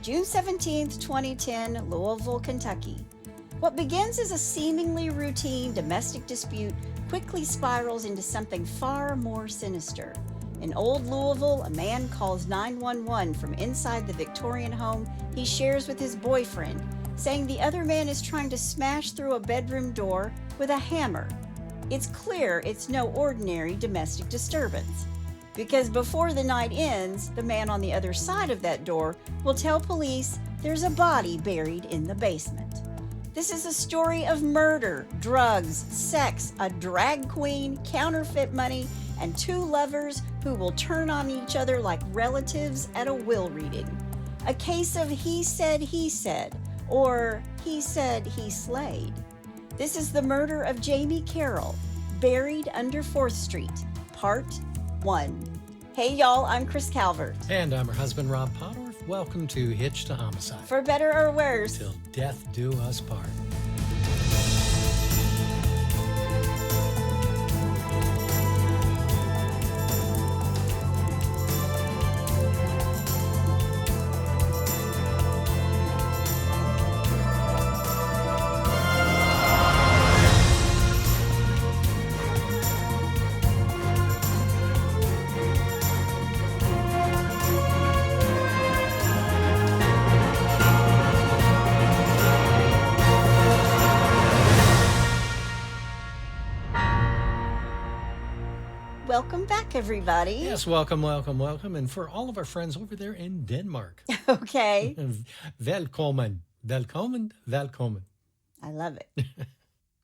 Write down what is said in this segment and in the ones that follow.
June 17th, 2010, Louisville, Kentucky. What begins as a seemingly routine domestic dispute quickly spirals into something far more sinister. In Old Louisville, a man calls 911 from inside the Victorian home he shares with his boyfriend, saying the other man is trying to smash through a bedroom door with a hammer. It's clear it's no ordinary domestic disturbance, because before the night ends, the man on the other side of that door will tell police there's a body buried in the basement. This is a story of murder, drugs, sex, a drag queen, counterfeit money, and two lovers who will turn on each other like relatives at a will reading. A case of he said, or he said he slayed. This is the murder of Jamie Carroll, buried under 4th Street, Part 1. Hey y'all, I'm Kris Calvert. And I'm her husband, Rob Podorf. Welcome to Hitched to Homicide. For better or worse. Till death do us part. Welcome back, everybody. Yes, welcome. And for all of our friends over there in Denmark. Okay. Velkommen. I love it.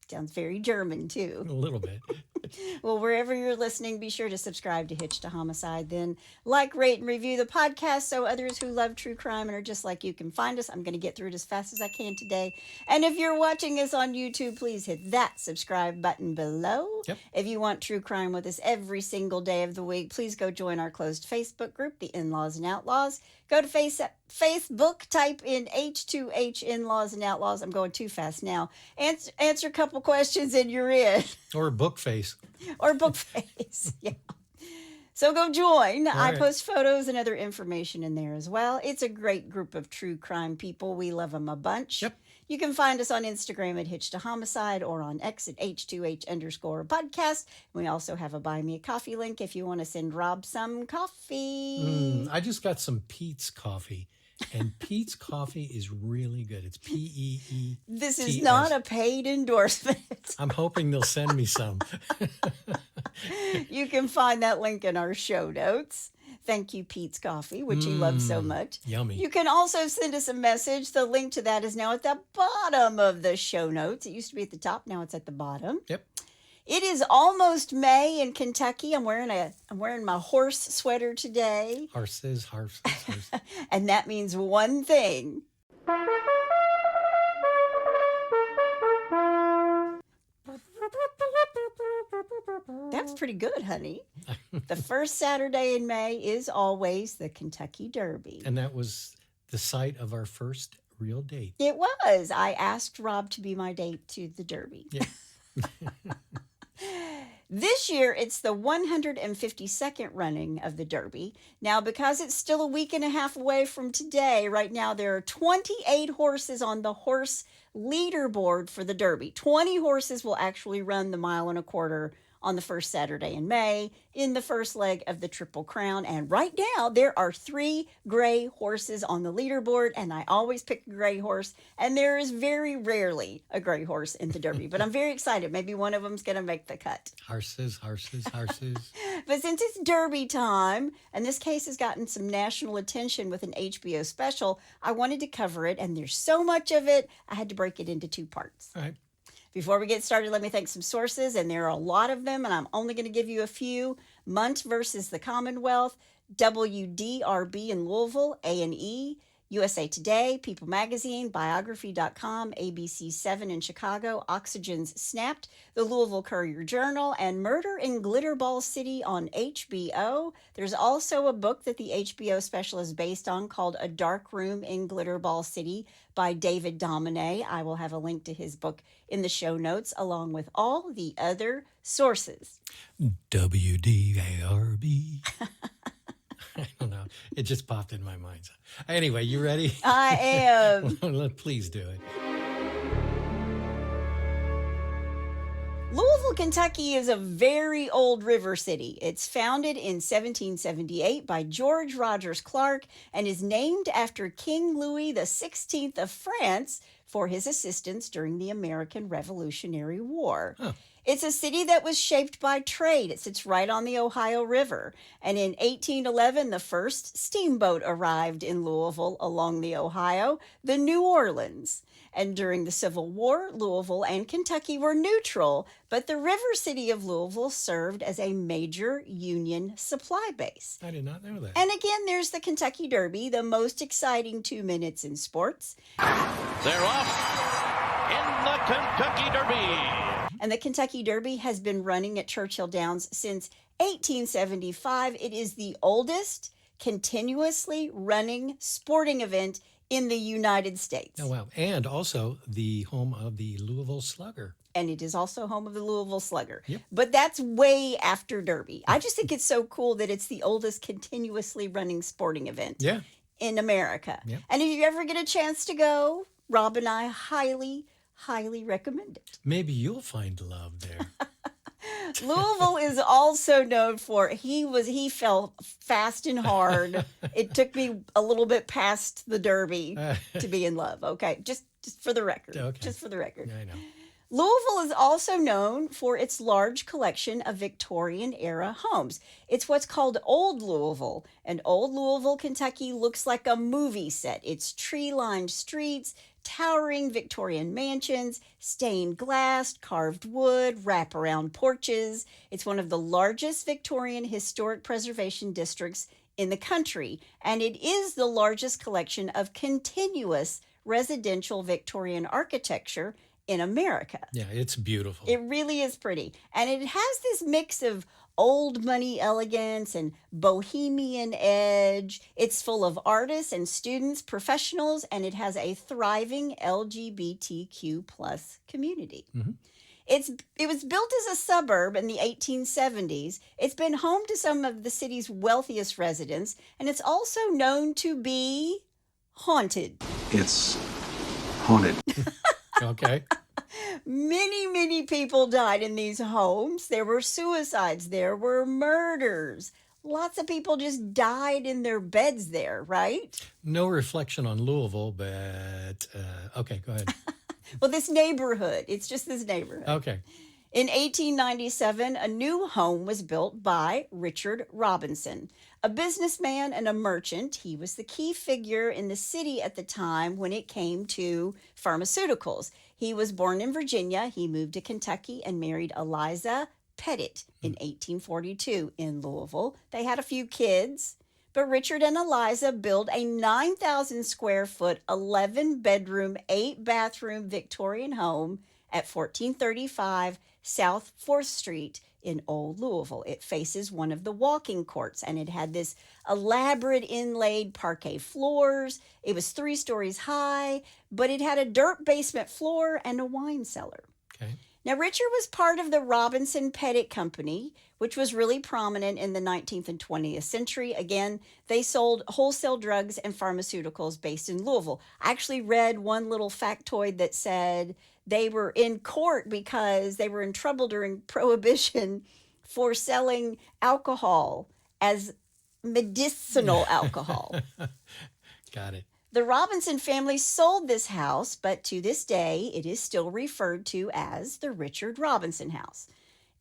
Sounds very German, too. A little bit. Well, wherever you're listening, be sure to subscribe to Hitched to Homicide. Then like, rate, and review the podcast so others who love true crime and are just like you can find us. I'm going to get through it as fast as I can today. And if you're watching us on YouTube, please hit that subscribe button below. Yep. If you want true crime with us every single day of the week, please go join our closed Facebook group, The In-Laws and Outlaws. Go to Facebook, type in H2H In-Laws and Outlaws. I'm going too fast now. Answer a couple questions and you're in. Or book face. Or book face, yeah. So go join. All I right. post photos and other information in there as well. It's a great group of true crime people. We love them a bunch. Yep. You can find us on Instagram at Hitched to Homicide or on X at H2H_podcast. We also have a Buy Me a Coffee link if you want to send Rob some coffee. I just got some Pete's coffee. And Pete's coffee is really good. It's P-E-E. This is not a paid endorsement. I'm hoping they'll send me some. You can find that link in our show notes. Thank you, Pete's Coffee, which you love so much. Yummy. You can also send us a message. The link to that is now at the bottom of the show notes. It used to be at the top. Now it's at the bottom. Yep. It is almost May in Kentucky. I'm wearing my horse sweater today. Horses. And that means one thing. That's pretty good, honey. The first Saturday in May is always the Kentucky Derby. And that was the site of our first real date. It was. I asked Rob to be my date to the Derby. Yeah. This year, it's the 152nd running of the Derby. Now, because it's still a week and a half away from today, right now there are 28 horses on the horse leaderboard for the Derby. 20 horses will actually run the 1.25 miles on the first Saturday in May in the first leg of the Triple Crown. And right now, there are 3 gray horses on the leaderboard, and I always pick a gray horse, and there is very rarely a gray horse in the Derby. But I'm very excited. Maybe one of them's going to make the cut. Horses. But since it's Derby time, and this case has gotten some national attention with an HBO special, I wanted to cover it, and there's so much of it, I had to break it into 2 parts. All right. Before we get started, let me thank some sources, and there are a lot of them, and I'm only going to give you a few. Mundt versus the Commonwealth, WDRB in Louisville, A&E, USA Today, People Magazine, Biography.com, ABC7 in Chicago, Oxygen's Snapped, the Louisville Courier-Journal, and Murder in Glitterball City on HBO. There's also a book that the HBO special is based on called A Dark Room in Glitterball City by David Domine. I will have a link to his book in the show notes, along with all the other sources. WDRB. I don't know. It just popped in my mind. So, anyway, you ready? I am. Please do it. Louisville, Kentucky is a very old river city. It's founded in 1778 by George Rogers Clark and is named after King Louis XVI of France for his assistance during the American Revolutionary War. Huh. It's a city that was shaped by trade. It sits right on the Ohio River. And in 1811, the first steamboat arrived in Louisville along the Ohio, the New Orleans. And during the Civil War, Louisville and Kentucky were neutral, but the river city of Louisville served as a major Union supply base. I did not know that. And again, there's the Kentucky Derby, the most exciting 2 minutes in sports. They're off in the Kentucky Derby. And the Kentucky Derby has been running at Churchill Downs since 1875. It is the oldest continuously running sporting event in the United States. Oh, wow. And also the home of the Louisville Slugger. And it is also home of the Louisville Slugger. Yep. But that's way after Derby. I just think it's so cool that it's the oldest continuously running sporting event in America. Yep. And if you ever get a chance to go, Rob and I highly recommend it. Maybe you'll find love there. Louisville is also known for he fell fast and hard. It took me a little bit past the Derby to be in love. Okay, just for the record. Okay. Just for the record. I know. Louisville is also known for its large collection of Victorian era homes. It's what's called Old Louisville, and Old Louisville, Kentucky looks like a movie set. It's tree-lined streets, towering Victorian mansions, stained glass, carved wood, wraparound porches. It's one of the largest Victorian historic preservation districts in the country, and it is the largest collection of continuous residential Victorian architecture in America. Yeah, it's beautiful. It really is pretty. And it has this mix of old money elegance and bohemian edge. It's full of artists and students, professionals, and it has a thriving LGBTQ plus community. Mm-hmm. It was built as a suburb in the 1870s. It's been home to some of the city's wealthiest residents, and it's also known to be haunted. It's haunted. Okay. Many people died in these homes. There were suicides. There were murders. Lots of people just died in their beds there, right? No reflection on Louisville, but okay, go ahead. Well, this neighborhood, it's just this neighborhood. Okay. In 1897, a new home was built by Richard Robinson, a businessman and a merchant. He was the key figure in the city at the time when it came to pharmaceuticals. He was born in Virginia. He moved to Kentucky and married Eliza Pettit in 1842 in Louisville. They had a few kids, but Richard and Eliza built a 9,000 square foot, 11 bedroom, 8 bathroom Victorian home at 1435 South 4th Street in Old Louisville. It faces one of the walking courts, and it had this elaborate inlaid parquet floors. It was 3 stories high, but it had a dirt basement floor and a wine cellar. Okay. Now, Richard was part of the Robinson Pettit Company, which was really prominent in the 19th and 20th century. Again, they sold wholesale drugs and pharmaceuticals based in Louisville. I actually read one little factoid that said they were in court because they were in trouble during Prohibition for selling alcohol as medicinal alcohol. Got it. The Robinson family sold this house, but to this day, it is still referred to as the Richard Robinson House.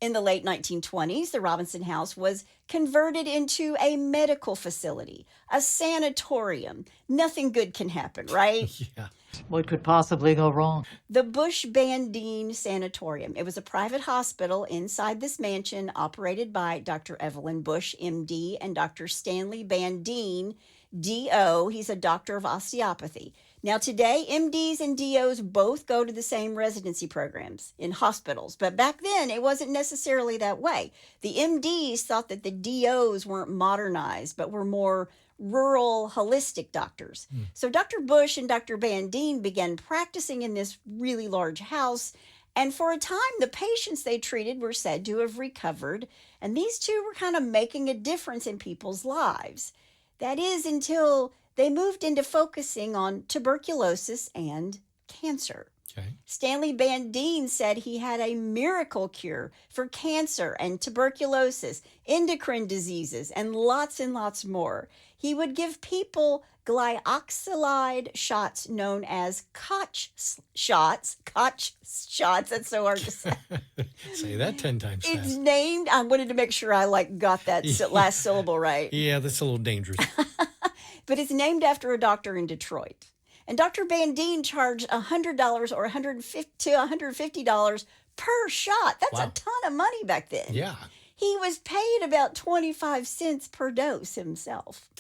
In the late 1920s, the Robinson House was converted into a medical facility, a sanatorium. Nothing good can happen, right? Yeah. What could possibly go wrong? The Bush Bandine Sanatorium. It was a private hospital inside this mansion operated by Dr. Evelyn Bush, MD, and Dr. Stanley Bandine, DO. He's a doctor of osteopathy. Now today, MDs and DOs both go to the same residency programs in hospitals, but back then it wasn't necessarily that way. The MDs thought that the DOs weren't modernized, but were more rural, holistic doctors. So Dr. Bush and Dr. Bandine began practicing in this really large house, And for a time, the patients they treated were said to have recovered, and these two were kind of making a difference in people's lives. That is, until they moved into focusing on tuberculosis and cancer. Okay. Stanley Bandine said he had a miracle cure for cancer and tuberculosis, endocrine diseases, and lots more. He would give people glyoxylide shots known as Koch shots. Koch shots, that's so hard to say. Say that 10 times It's fast. named, I wanted to make sure I got that last syllable right. Yeah, that's a little dangerous. But it's named after a doctor in Detroit. And Dr. Bandine charged $100 or $150 to $150 per shot. That's Wow. a ton of money back then. Yeah. He was paid about 25 cents per dose himself.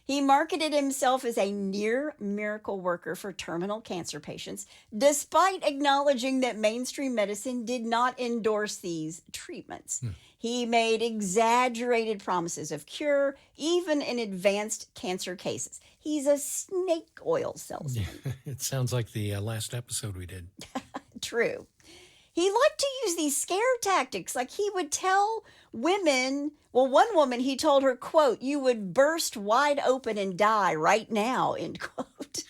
He marketed himself as a near miracle worker for terminal cancer patients, despite acknowledging that mainstream medicine did not endorse these treatments. He made exaggerated promises of cure, even in advanced cancer cases. He's a snake oil salesman. It sounds like the last episode we did. True. He liked to use these scare tactics. Like he would tell women, well, one woman, he told her, quote, "You would burst wide open and die right now," end quote.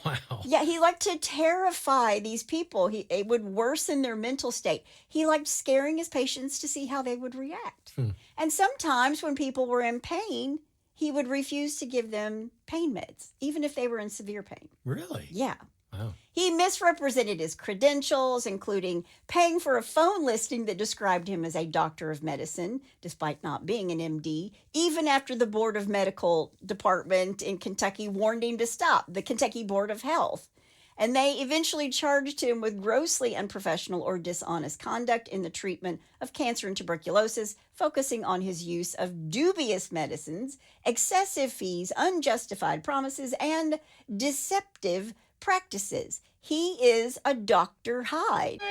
Wow. Yeah, he liked to terrify these people. It would worsen their mental state. He liked scaring his patients to see how they would react. And sometimes when people were in pain, he would refuse to give them pain meds, even if they were in severe pain. Really? Yeah. Wow. He misrepresented his credentials, including paying for a phone listing that described him as a doctor of medicine, despite not being an MD, even after the Board of Medical Department in Kentucky warned him to stop, the Kentucky Board of Health. And they eventually charged him with grossly unprofessional or dishonest conduct in the treatment of cancer and tuberculosis, focusing on his use of dubious medicines, excessive fees, unjustified promises, and deceptive practices. He is a Dr. Hyde.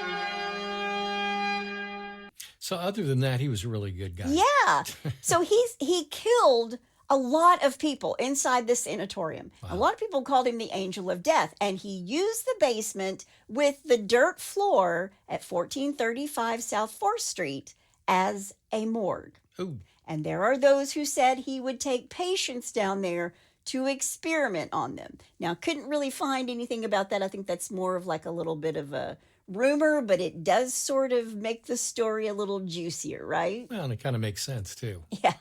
So other than that, he was a really good guy. Yeah. So he killed a lot of people inside the sanatorium. Wow. A lot of people called him the Angel of Death, and he used the basement with the dirt floor at 1435 South 4th Street as a morgue. Ooh. And there are those who said he would take patients down there to experiment on them. Now, couldn't really find anything about that. I think that's more of like a little bit of a rumor, but it does sort of make the story a little juicier, right? Well, and it kind of makes sense, too. Yeah.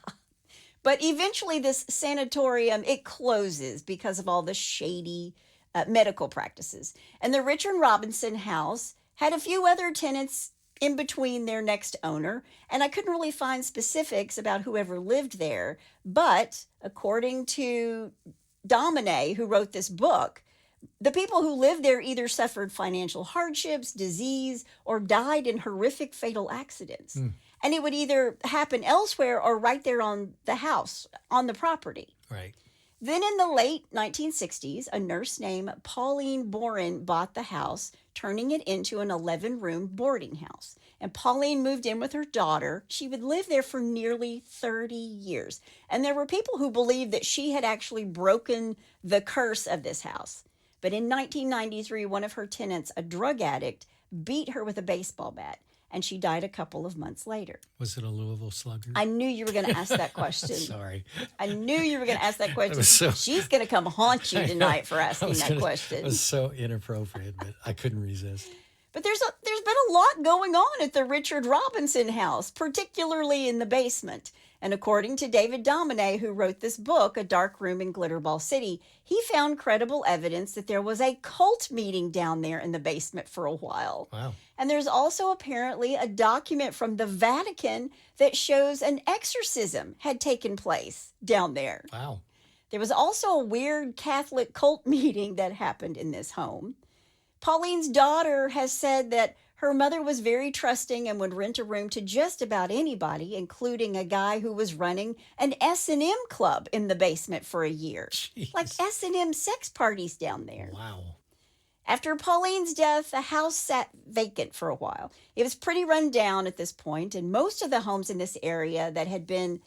But eventually this sanatorium, it closes because of all the shady medical practices. And the Richard Robinson house had a few other tenants in between their next owner, and I couldn't really find specifics about whoever lived there. But according to Domine, who wrote this book, the people who lived there either suffered financial hardships, disease, or died in horrific fatal accidents. And it would either happen elsewhere or right there on the house, on the property. Right. Then in the late 1960s, a nurse named Pauline Boren bought the house, turning it into an 11-room boarding house. And Pauline moved in with her daughter. She would live there for nearly 30 years. And there were people who believed that she had actually broken the curse of this house. But in 1993, one of her tenants, a drug addict, beat her with a baseball bat, and she died a couple of months later. Was it a Louisville Slugger? I knew you were going to ask that question. Sorry. I knew you were going to ask that question. So, She's going to come haunt you tonight for asking that It question. was so inappropriate, but I couldn't resist. But there's been a lot going on at the Richard Robinson house, particularly in the basement. And according to David Domine, who wrote this book, A Dark Room in Glitterball City, he found credible evidence that there was a cult meeting down there in the basement for a while. Wow. And there's also apparently a document from the Vatican that shows an exorcism had taken place down there. Wow. There was also a weird Catholic cult meeting that happened in this home. Pauline's daughter has said that her mother was very trusting and would rent a room to just about anybody, including a guy who was running an S&M club in the basement for a year. Jeez. Like S&M sex parties down there. Wow. After Pauline's death, the house sat vacant for a while. It was pretty run down at this point, and most of the homes in this area that had been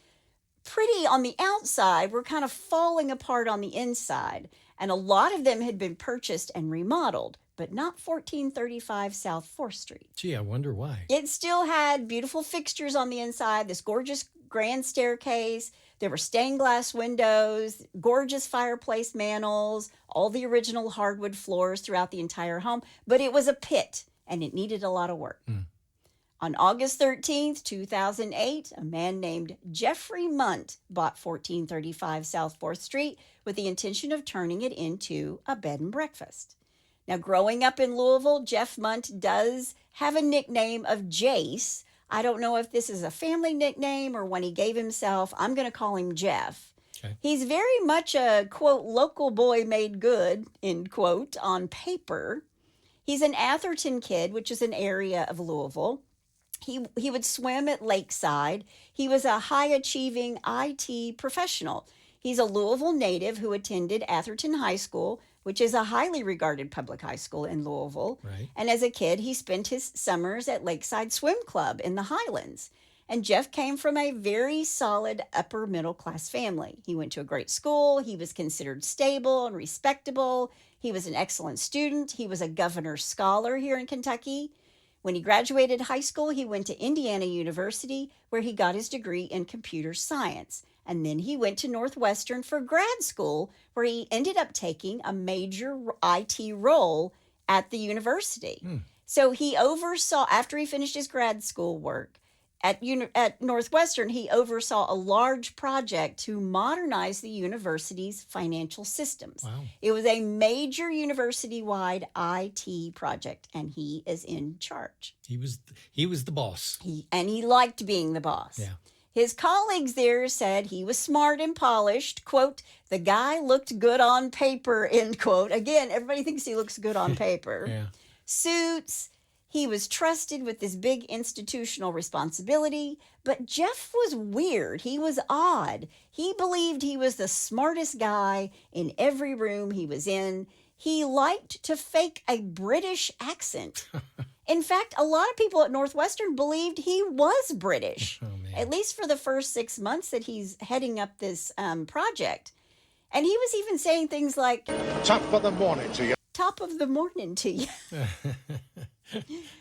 pretty on the outside were kind of falling apart on the inside, and a lot of them had been purchased and remodeled. but not 1435 South 4th Street. Gee, I wonder why. It still had beautiful fixtures on the inside, this gorgeous grand staircase. There were stained glass windows, gorgeous fireplace mantels, all the original hardwood floors throughout the entire home. But it was a pit, and it needed a lot of work. On August 13th, 2008, a man named Jeffrey Mundt bought 1435 South 4th Street with the intention of turning it into a bed and breakfast. Now, growing up in Louisville, Jeff Mundt does have a nickname of Jace. I don't know if this is a family nickname or one he gave himself. I'm going to call him Jeff. Okay. He's very much a, quote, local boy made good, end quote, on paper. He's an Atherton kid, which is an area of Louisville. He would swim at Lakeside. He was a high-achieving IT professional. He's a Louisville native who attended Atherton High School, which is a highly regarded public high school in Louisville. Right. And as a kid, he spent his summers at Lakeside Swim Club in the Highlands. And Jeff came from a very solid upper middle class family. He went to a great school. He was considered stable and respectable. He was an excellent student. He was a governor's scholar here in Kentucky. When he graduated high school, he went to Indiana University, where he got his degree in computer science. And then he went to Northwestern for grad school, where he ended up taking a major IT role at the university. So he oversaw, after he finished his grad school work at Northwestern, he oversaw a large project to modernize the university's financial systems. Wow. It was a major university-wide IT project, and he is in charge. He was the boss. He liked being the boss. Yeah. His colleagues there said he was smart and polished. Quote, the guy looked good on paper, end quote. Again, everybody thinks he looks good on paper. Yeah. Suits. He was trusted with this big institutional responsibility. But Jeff was weird. He was odd. He believed he was the smartest guy in every room he was in. He liked to fake a British accent. In fact, a lot of people at Northwestern believed he was British, at least for the first 6 months that he's heading up this project. And he was even saying things like, Top of the morning to you. Top of the morning to you.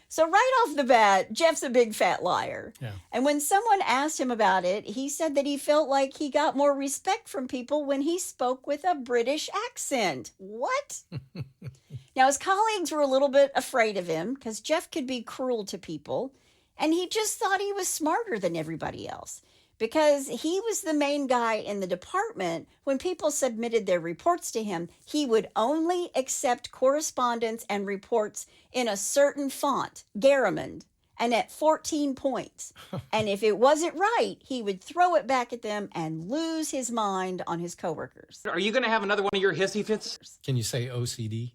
So right off the bat, Jeff's a big fat liar. Yeah. And when someone asked him about it, he said that he felt like he got more respect from people when he spoke with a British accent. What? Now, his colleagues were a little bit afraid of him because Jeff could be cruel to people, and he just thought he was smarter than everybody else because he was the main guy in the department. When people submitted their reports to him, he would only accept correspondence and reports in a certain font, Garamond, and at 14 points. And if it wasn't right, he would throw it back at them and lose his mind on his coworkers. Are you going to have another one of your hissy fits? Can you say OCD?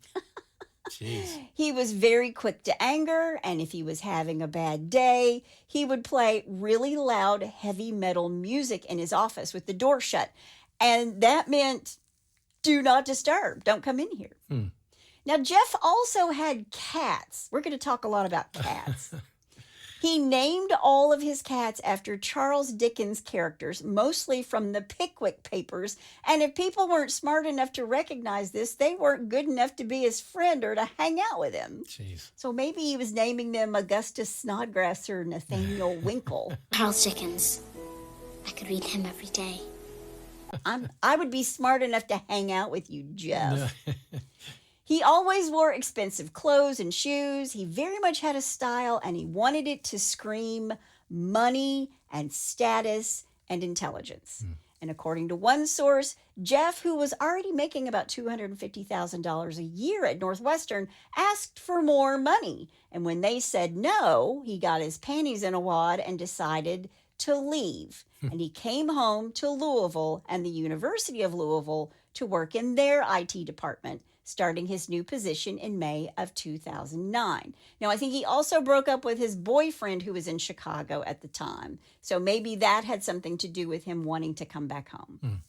Jeez. He was very quick to anger, and if he was having a bad day, he would play really loud, heavy metal music in his office with the door shut. And that meant, do not disturb. Don't come in here. Now, Jeff also had cats. We're going to talk a lot about cats. He named all of his cats after Charles Dickens characters, mostly from the Pickwick Papers. And if people weren't smart enough to recognize this, they weren't good enough to be his friend or to hang out with him. Jeez. So maybe he was naming them Augustus Snodgrass or Nathaniel Winkle. Charles Dickens. I could read him every day. I would be smart enough to hang out with you, Jeff. He always wore expensive clothes and shoes. He very much had a style, and he wanted it to scream money and status and intelligence. And according to one source, Jeff, who was already making about $250,000 a year at Northwestern, asked for more money. And when they said no, he got his panties in a wad and decided to leave. And he came home to Louisville and the University of Louisville to work in their IT department, starting his new position in May of 2009. Now, I think he also broke up with his boyfriend who was in Chicago at the time. So maybe that had something to do with him wanting to come back home.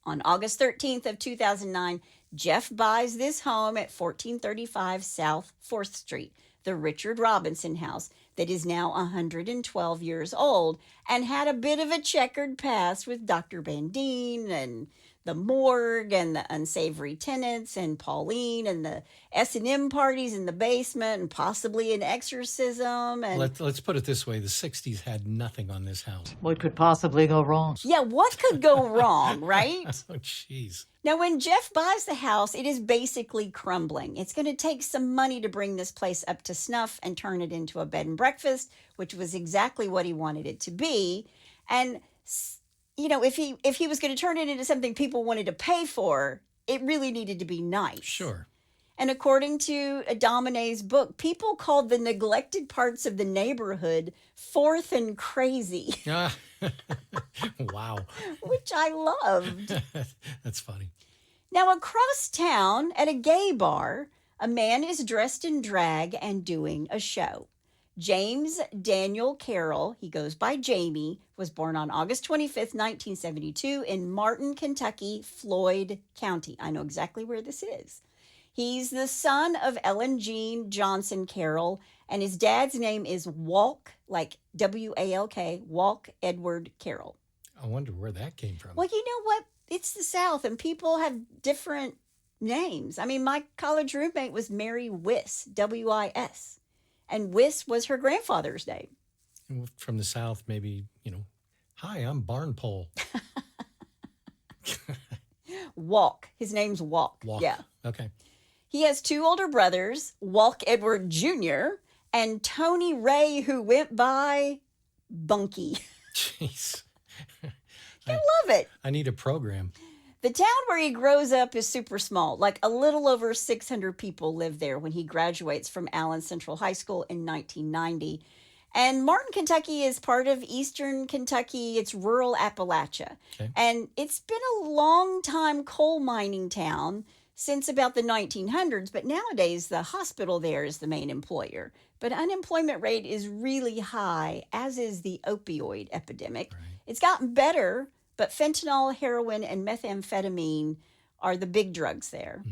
On August 13th of 2009, Jeff buys this home at 1435 South 4th Street, the Richard Robinson house that is now 112 years old and had a bit of a checkered past with Dr. Bandine and the morgue and the unsavory tenants and Pauline and the S&M parties in the basement and possibly an exorcism. And Let's put it this way. The 60s had nothing on this house. What could possibly go wrong? yeah, what could go wrong, right? Oh, jeez. Now, when Jeff buys the house, it is basically crumbling. It's going to take some money to bring this place up to snuff and turn it into a bed and breakfast, which was exactly what he wanted it to be. And you know, if he was going to turn it into something people wanted to pay for, it really needed to be nice. Sure. And according to Domine's book, people called the neglected parts of the neighborhood fourth and crazy, Ah, wow. which I loved. That's funny. Now, across town at a gay bar, a man is dressed in drag and doing a show. James Daniel Carroll, he goes by Jamie, was born on August 25th, 1972 in Martin, Kentucky, Floyd County. I know exactly where this is. He's the son of Ellen Jean Johnson Carroll, and his dad's name is Walk, like W-A-L-K, Walk Edward Carroll. I wonder where that came from. Well, you know what? It's the South, and people have different names. I mean, my college roommate was Mary Wiss, W-I-S. And Wiss was her grandfather's name. From the South, maybe, hi, I'm Barn Pole. Walk. His name's Walk. Walk. Yeah. Okay. He has two older brothers, Walk Edward Jr. and Tony Ray, who went by Bunky. Jeez. I love it. I need a program. The town where he grows up is super small. Like a little over 600 people live there when he graduates from Allen Central High School in 1990. And Martin, Kentucky is part of Eastern Kentucky. It's rural Appalachia. Okay. And it's been a long time coal mining town since about the 1900s. But nowadays, the hospital there is the main employer. But unemployment rate is really high, as is the opioid epidemic. Right. It's gotten better, but fentanyl, heroin, and methamphetamine are the big drugs there.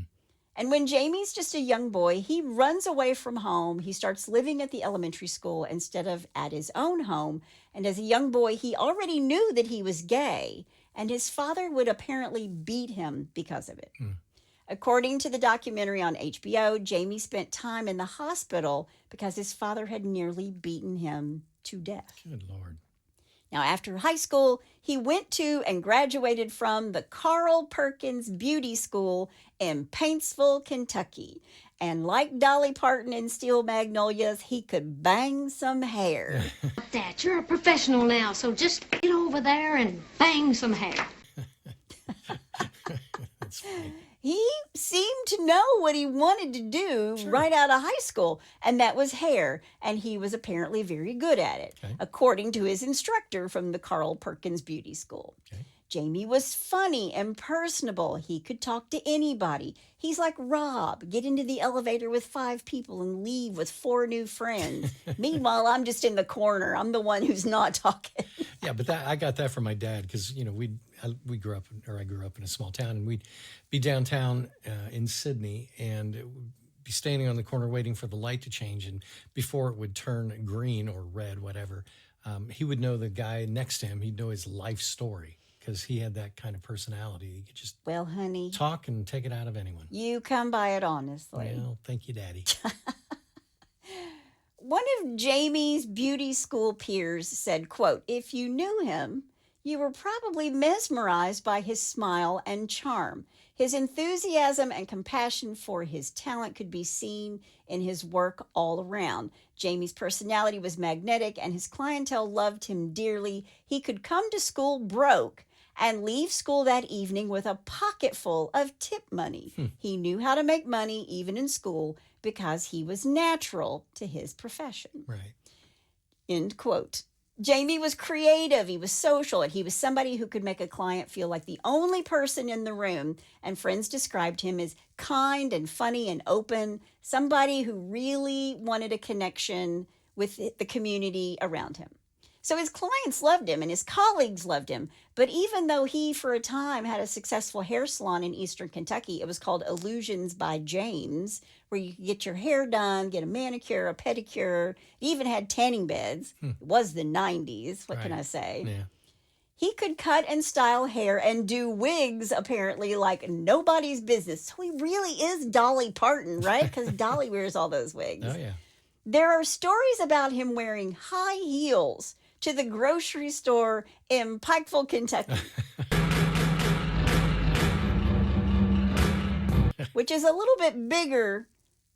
And when Jamie's just a young boy, he runs away from home. He starts living at the elementary school instead of at his own home. And as a young boy, he already knew that he was gay, and his father would apparently beat him because of it. According to the documentary on HBO, Jamie spent time in the hospital because his father had nearly beaten him to death. Good Lord. Now, after high school, he went to and graduated from the Carl Perkins Beauty School in Paintsville, Kentucky. And like Dolly Parton in Steel Magnolias, he could bang some hair. That you're a professional now, so just get over there and bang some hair. That's funny. He seemed to know what he wanted to do right out of high school, and that was hair, and he was apparently very good at it, Okay. according to his instructor from the Carl Perkins Beauty School. Okay. Jamie was funny and personable. He could talk to anybody. He's like Rob, get into the elevator with 5 people and leave with 4 new friends. Meanwhile, I'm just in the corner. I'm the one who's not talking. Yeah, but I got that from my dad because, I grew up in a small town, and we'd be downtown in Sydney and be standing on the corner waiting for the light to change. And before it would turn green or red, whatever, he would know the guy next to him. He'd know his life story because he had that kind of personality. He could just Well, honey, talk and take it out of anyone. you come by it honestly. Well, thank you, Daddy. One of Jamie's beauty school peers said, quote, "If you knew him, you were probably mesmerized by his smile and charm. His enthusiasm and compassion for his talent could be seen in his work all around. Jamie's personality was magnetic, and his clientele loved him dearly. He could come to school broke and leave school that evening with a pocket full of tip money. He knew how to make money even in school because he was natural to his profession." Right. End quote. Jamie was creative, he was social, and he was somebody who could make a client feel like the only person in the room. And friends described him as kind and funny and open, somebody who really wanted a connection with the community around him. So his clients loved him and his colleagues loved him. But even though he, for a time, had a successful hair salon in Eastern Kentucky, it was called Illusions by James, where you could get your hair done, get a manicure, a pedicure. It even had tanning beds. It was the 90s. What can Right. I say? Yeah. He could cut and style hair and do wigs, apparently, like nobody's business. So he really is Dolly Parton, right? Because Dolly wears all those wigs. Oh, yeah. There are stories about him wearing high heels to the grocery store in Pikeville, Kentucky, which is a little bit bigger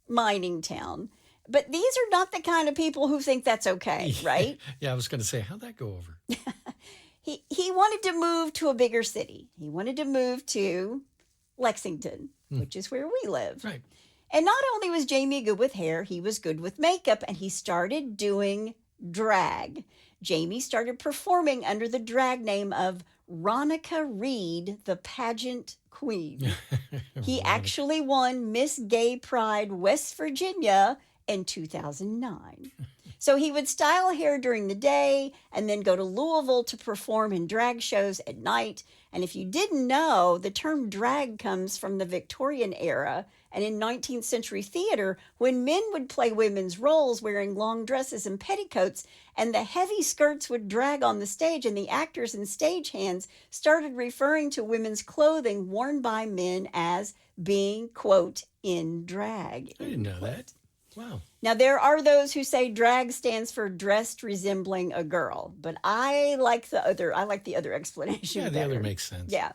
mining town. But these are not the kind of people who think that's okay, right? Yeah, I was going to say, how'd that go over? He wanted to move to a bigger city. He wanted to move to Lexington, which is where we live. Right. And not only was Jamie good with hair, he was good with makeup, and he started doing drag. Jamie started performing under the drag name of Ronica Reed, the pageant queen. He actually won Miss Gay Pride West Virginia in 2009. So he would style hair during the day and then go to Louisville to perform in drag shows at night. And if you didn't know, the term drag comes from the Victorian era and in 19th century theater, when men would play women's roles wearing long dresses and petticoats, and the heavy skirts would drag on the stage, and the actors and stagehands started referring to women's clothing worn by men as being, quote, in drag. I didn't know that. Wow. Now, there are those who say drag stands for dressed resembling a girl, but I like the other explanation. Yeah, the better. other makes sense. Yeah.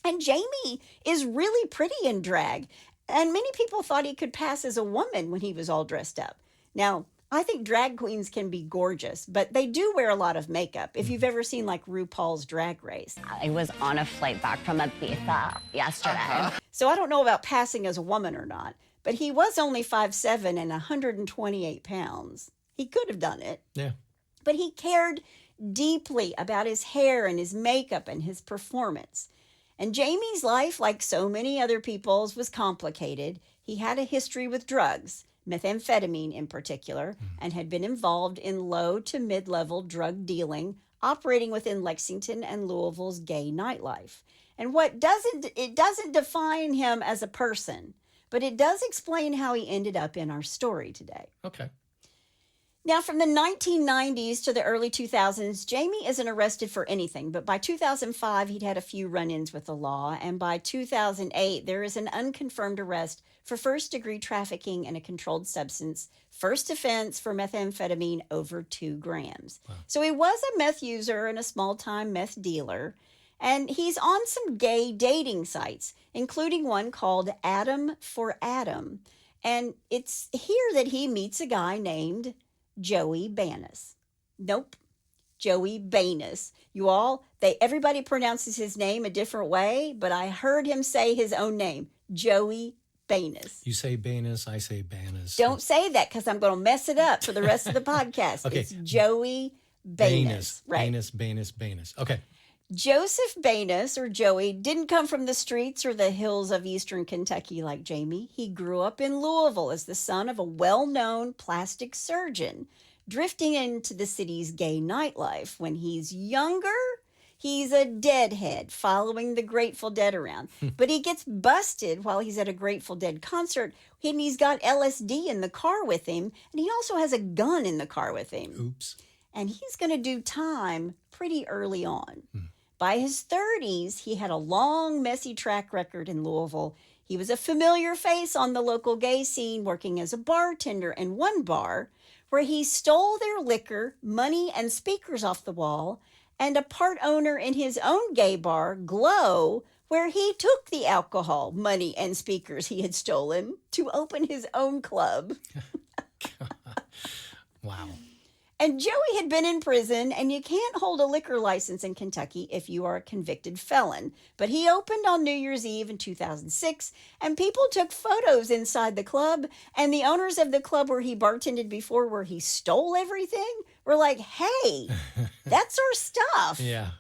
And Jamie is really pretty in drag, and many people thought he could pass as a woman when he was all dressed up. Now, I think drag queens can be gorgeous, but they do wear a lot of makeup. If you've ever seen like RuPaul's Drag Race. I was on a flight back from Ibiza yesterday. So I don't know about passing as a woman or not, but he was only 5'7" and 128 pounds. He could have done it. Yeah. But he cared deeply about his hair and his makeup and his performance. And Jamie's life, like so many other people's, was complicated. He had a history with drugs, methamphetamine in particular, and had been involved in low to mid-level drug dealing, operating within Lexington and Louisville's gay nightlife. And it doesn't define him as a person, but it does explain how he ended up in our story today. Okay. Now, from the 1990s to the early 2000s, Jamie isn't arrested for anything, but by 2005, he'd had a few run-ins with the law, and by 2008, there is an unconfirmed arrest for first-degree trafficking in a controlled substance, first offense for methamphetamine over 2 grams. Wow. So he was a meth user and a small-time meth dealer, and he's on some gay dating sites, including one called Adam for Adam, and it's here that he meets a guy named Joey Banis. Nope. Joey Banis. Everybody pronounces his name a different way, but I heard him say his own name, Joey Banis. You say Banis, I say Banis. Don't say that because I'm going to mess it up for the rest of the podcast. Okay. It's Joey Banis. Right. Banis. Okay. Joseph Banis, or Joey, didn't come from the streets or the hills of eastern Kentucky like Jamie. He grew up in Louisville as the son of a well-known plastic surgeon, drifting into the city's gay nightlife. When he's younger, he's a deadhead, following the Grateful Dead around. But he gets busted while he's at a Grateful Dead concert, and he's got LSD in the car with him, and he also has a gun in the car with him. Oops. And he's going to do time pretty early on. By his 30s, he had a long, messy track record in Louisville. He was a familiar face on the local gay scene, working as a bartender in one bar where he stole their liquor, money, and speakers off the wall, and a part owner in his own gay bar, Glow, where he took the alcohol, money, and speakers he had stolen to open his own club. Wow. And Joey had been in prison, and you can't hold a liquor license in Kentucky if you are a convicted felon. But he opened on New Year's Eve in 2006, and people took photos inside the club, and the owners of the club where he bartended before, where he stole everything, were like, hey, that's our stuff. Yeah.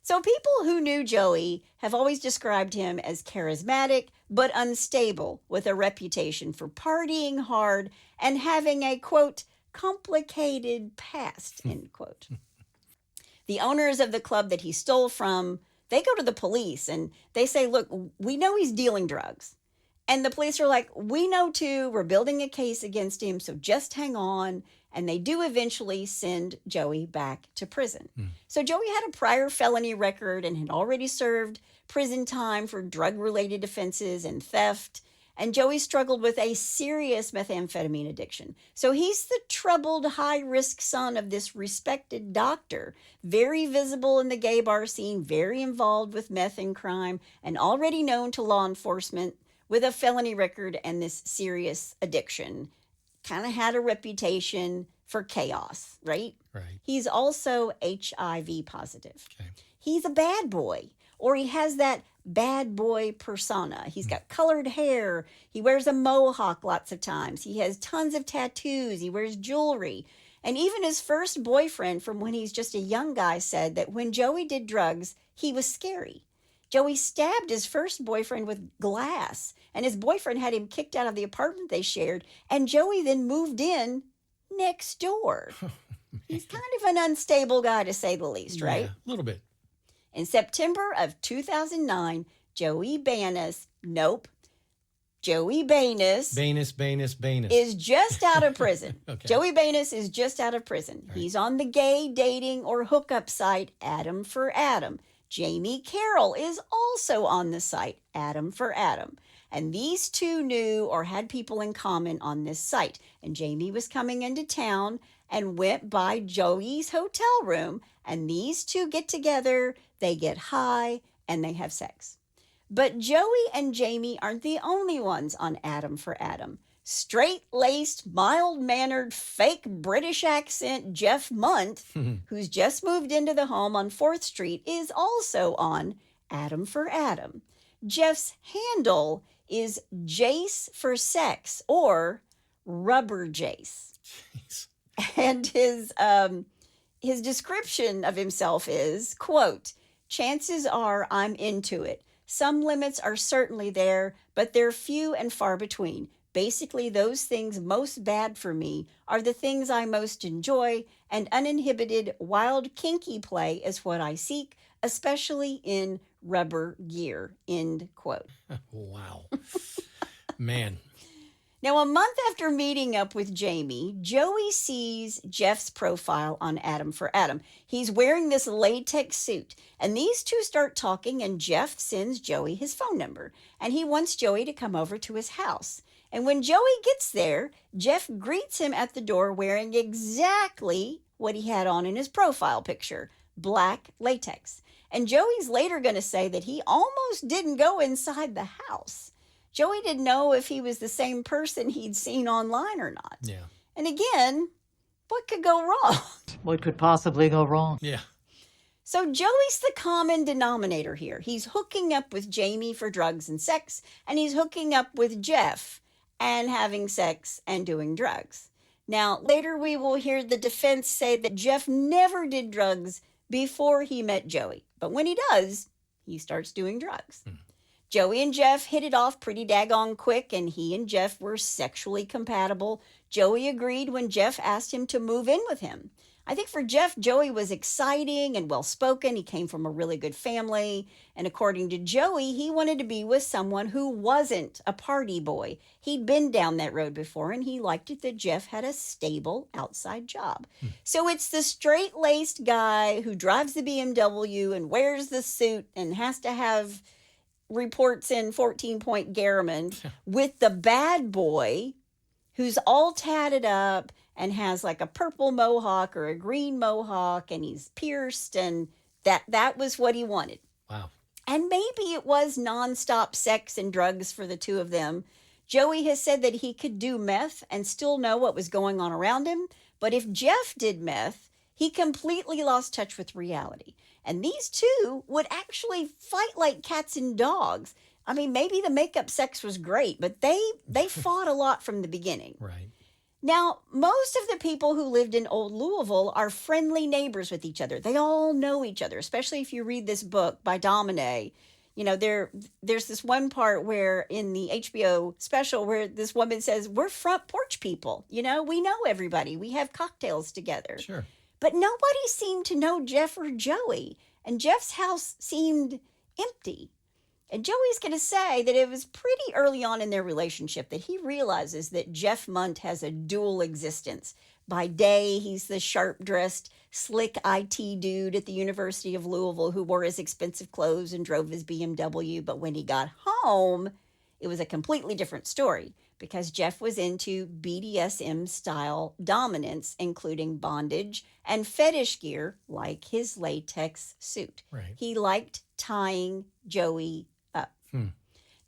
So people who knew Joey have always described him as charismatic, but unstable, with a reputation for partying hard and having a, quote, complicated past, end quote. The owners of the club that he stole from, they go to the police and they say, look, we know he's dealing drugs. And the police are like, we know too, we're building a case against him, so just hang on. and they do eventually send Joey back to prison. So Joey had a prior felony record and had already served prison time for drug-related offenses and theft. And Joey struggled with a serious methamphetamine addiction. So he's the troubled, high-risk son of this respected doctor, very visible in the gay bar scene, very involved with meth and crime, and already known to law enforcement with a felony record and this serious addiction. Kind of had a reputation for chaos, right? Right. He's also HIV positive. Okay. He's a bad boy, or he has that bad boy persona. He's got colored hair. He wears a mohawk lots of times. He has tons of tattoos. He wears jewelry. And even his first boyfriend from when he's just a young guy said that when Joey did drugs, he was scary. Joey stabbed his first boyfriend with glass, and his boyfriend had him kicked out of the apartment they shared, and Joey then moved in next door. He's kind of an unstable guy, to say the least, right? Yeah, a little bit. In September of 2009, Joey Banis Banis. is just out of prison. Okay. Joey Banis is just out of prison. Right. He's on the gay dating or hookup site Adam for Adam. Jamie Carroll is also on the site Adam for Adam. And these two knew or had people in common on this site. And Jamie was coming into town and went by Joey's hotel room. And these two get together, they get high, and they have sex. But Joey and Jamie aren't the only ones on Adam for Adam. Straight-laced, mild-mannered, fake British accent Jeff Mundt, who's just moved into the home on 4th Street, is also on Adam for Adam. Jeff's handle is Jace for sex, or Rubber Jace. Jeez. And his description of himself is, quote, "Chances are I'm into it. Some limits are certainly there, but they're few and far between. Basically, those things most bad for me are the things I most enjoy, and uninhibited, wild, kinky play is what I seek, especially in rubber gear," end quote. Wow. Man. Now, a month after meeting up with Jamie, Joey sees Jeff's profile on Adam for Adam. He's wearing this latex suit, and these two start talking, and Jeff sends Joey his phone number, and he wants Joey to come over to his house. And when Joey gets there, Jeff greets him at the door wearing exactly what he had on in his profile picture, black latex. And Joey's later going to say that he almost didn't go inside the house. Joey didn't know if he was the same person he'd seen online or not. Yeah. And again, what could go wrong? What could possibly go wrong? Yeah. So Joey's the common denominator here. He's hooking up with Jamie for drugs and sex, and he's hooking up with Jeff and having sex and doing drugs. Now, later we will hear the defense say that Jeff never did drugs before he met Joey. But when he does, he starts doing drugs. Joey and Jeff hit it off pretty daggone quick, and he and Jeff were sexually compatible. Joey agreed when Jeff asked him to move in with him. I think for Jeff, Joey was exciting and well-spoken. He came from a really good family. And according to Joey, he wanted to be with someone who wasn't a party boy. He'd been down that road before, and he liked it that Jeff had a stable outside job. So it's the straight-laced guy who drives the BMW and wears the suit and has to have reports in 14-point Garriman with the bad boy who's all tatted up and has like a purple mohawk or a green mohawk, and he's pierced, and that was what he wanted. Wow. And maybe it was nonstop sex and drugs for the two of them. Joey has said that he could do meth and still know what was going on around him, but if Jeff did meth, he completely lost touch with reality. And these two would actually fight like cats and dogs. I mean, maybe the makeup sex was great, but they fought a lot from the beginning. Right. Now, most of the people who lived in Old Louisville are friendly neighbors with each other. They all know each other, especially if you read this book by Domine. You know, there's this one part where in the HBO special where this woman says, "We're front porch people. You know, we know everybody. We have cocktails together." Sure. But nobody seemed to know Jeff or Joey, and Jeff's house seemed empty. And Joey's going to say that it was pretty early on in their relationship that he realizes that Jeff Mundt has a dual existence, By day, he's the sharp-dressed, slick IT dude at the University of Louisville who wore his expensive clothes and drove his BMW. But when he got home, it was a completely different story because Jeff was into BDSM-style dominance, including bondage and fetish gear like his latex suit. Right. He liked tying Joey up.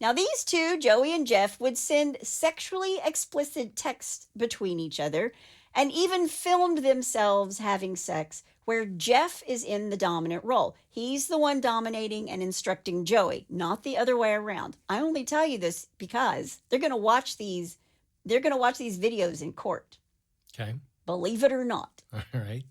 Now, these two, Joey and Jeff, would send sexually explicit texts between each other and even filmed themselves having sex where Jeff is in the dominant role. He's the one dominating and instructing Joey, not the other way around. I only tell you this because they're going to watch these videos in court. Okay. Believe it or not. All right.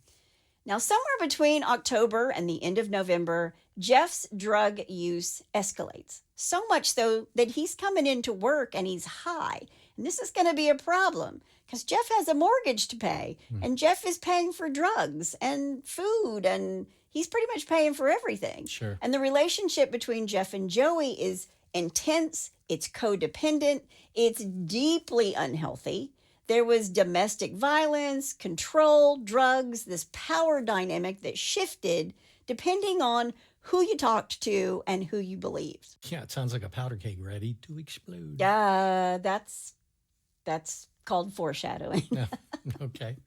Now, somewhere between October and the end of November, Jeff's drug use escalates. So much so that he's coming into work and he's high. And this is going to be a problem because Jeff has a mortgage to pay and Jeff is paying for drugs and food and he's pretty much paying for everything. Sure. And the relationship between Jeff and Joey is intense. It's codependent. It's deeply unhealthy. There was domestic violence, control, drugs, this power dynamic that shifted depending on who you talked to and who you believed. Yeah, it sounds like a powder keg ready to explode. That's called foreshadowing. Yeah. Okay.